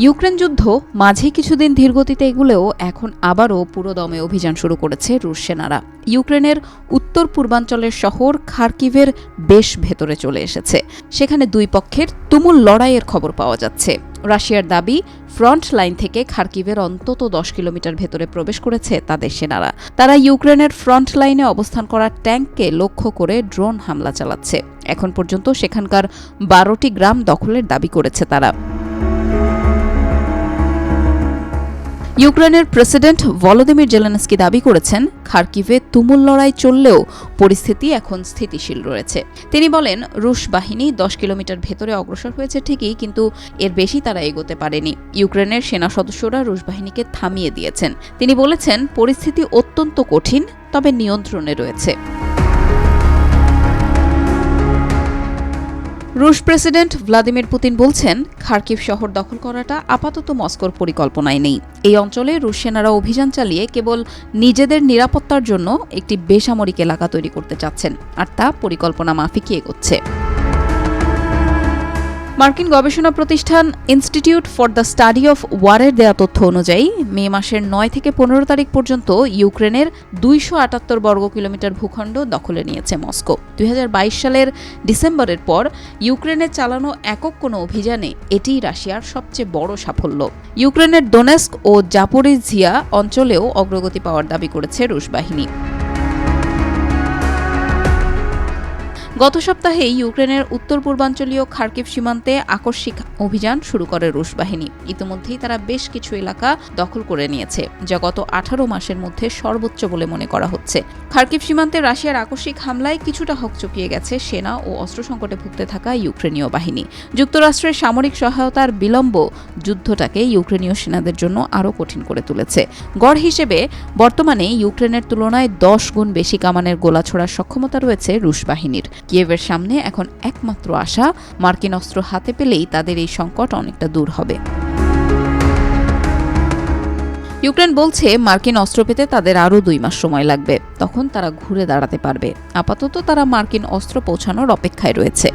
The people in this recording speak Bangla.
ইউক্রেন যুদ্ধ মাঝে কিছুদিন ধীরগতিতে এগুলেও এখন আবারও পুরোদমে অভিযান শুরু করেছে রুশ সেনারা। ইউক্রেনের উত্তর পূর্বাঞ্চলের শহর খার্কিভের বেশ ভেতরে চলে এসেছে। সেখানে দুই পক্ষের তুমুল লড়াইয়ের খবর পাওয়া যাচ্ছে। রাশিয়ার দাবি, ফ্রন্ট লাইন থেকে খার্কিভের অন্তত 10 কিলোমিটার ভেতরে প্রবেশ করেছে তাদের সেনারা। তারা ইউক্রেনের ফ্রন্ট লাইনে অবস্থান করা ট্যাঙ্ককে লক্ষ্য করে ড্রোন হামলা চালাচ্ছে। এখন পর্যন্ত সেখানকার 12টি গ্রাম দখলের দাবি করেছে তারা। ইউক্রেনের প্রেসিডেন্ট ভলোদিমির জেলেনস্কি দাবি করেছেন, খার্কিভে তুমুল লড়াই চললেও পরিস্থিতি এখন স্থিতিশীল রয়েছে। তিনি বলেন, রুশ বাহিনী 10 কিলোমিটার ভেতরে অগ্রসর হয়েছে ঠিকই, কিন্তু এর বেশি তারা এগোতে পারেনি। ইউক্রেনের সেনা সদস্যরা রুশ বাহিনীকে থামিয়ে দিয়েছেন। তিনি বলেছেন, পরিস্থিতি অত্যন্ত কঠিন, তবে নিয়ন্ত্রণে রয়েছে। রুশ প্রেসিডেন্ট ভ্লাদিমির পুতিন বলছেন, খার্কিভ শহর দখল করাটা আপাতত মস্কোর পরিকল্পনায় নেই। এই অঞ্চলে রুশ সেনারা অভিযান চালিয়ে কেবল নিজেদের নিরাপত্তার জন্য একটি বেসামরিক এলাকা তৈরি করতে চাচ্ছেন, আর তা পরিকল্পনা মাফিকই এগোচ্ছে। মার্কিন গবেষণা প্রতিষ্ঠান institute for the study of ওয়ারের দেয়া তথ্য অনুযায়ী মে মাসের 9 থেকে 15 তারিখ পর্যন্ত ইউক্রেনের 278 বর্গ কিলোমিটার ভূখণ্ড দখলে নিয়েছে মস্কো। 2022 সালের ডিসেম্বরের পর ইউক্রেনে চালানো একক কোনো অভিযানে এটিই রাশিয়ার সবচেয়ে বড় সাফল্য। ইউক্রেনের দোনেস্ক ও জাপোরিঝিয়া অঞ্চলেও অগ্রগতি পাওয়ার দাবি করেছে রুশ বাহিনী। গত সপ্তাহে ইউক্রেনের উত্তর পূর্বাঞ্চলীয় খার্কিভ সীমান্তে আকস্মিক অভিযান শুরু করে রুশ বাহিনী। ইতিমধ্যেই তারা বেশ কিছু এলাকা দখল করে নিয়েছে, যা গত 18 মাসের মধ্যে সর্বোচ্চ বলে মনে করা হচ্ছে। খার্কিভ সীমান্তে রাশিয়ার আকস্মিক হামলায় কিছুটা হকচকিয়ে গেছে সেনা ও অস্ত্র সংকটে ভুগতে থাকা ইউক্রেনীয় বাহিনী। যুক্তরাষ্ট্রের সামরিক সহায়তার বিলম্ব যুদ্ধটাকে ইউক্রেনীয় সেনাদের জন্য আরও কঠিন করে তুলেছে। গড় হিসেবে বর্তমানে ইউক্রেনের তুলনায় 10 গুণ বেশি কামানের গোলা ছোড়ার সক্ষমতা রয়েছে রুশ বাহিনীর। কিয়েভের সামনে এখন একমাত্র আশা, মার্কিন অস্ত্র হাতে পেলেই তাদের এই সংকট অনেকটা দূর হবে। ইউক্রেন বলছে, মার্কিন অস্ত্র পেতে তাদের আরও 2 মাস সময় লাগবে। তখন তারা ঘুরে দাঁড়াতে পারবে। আপাতত তারা মার্কিন অস্ত্র পৌঁছানোর অপেক্ষায় রয়েছে।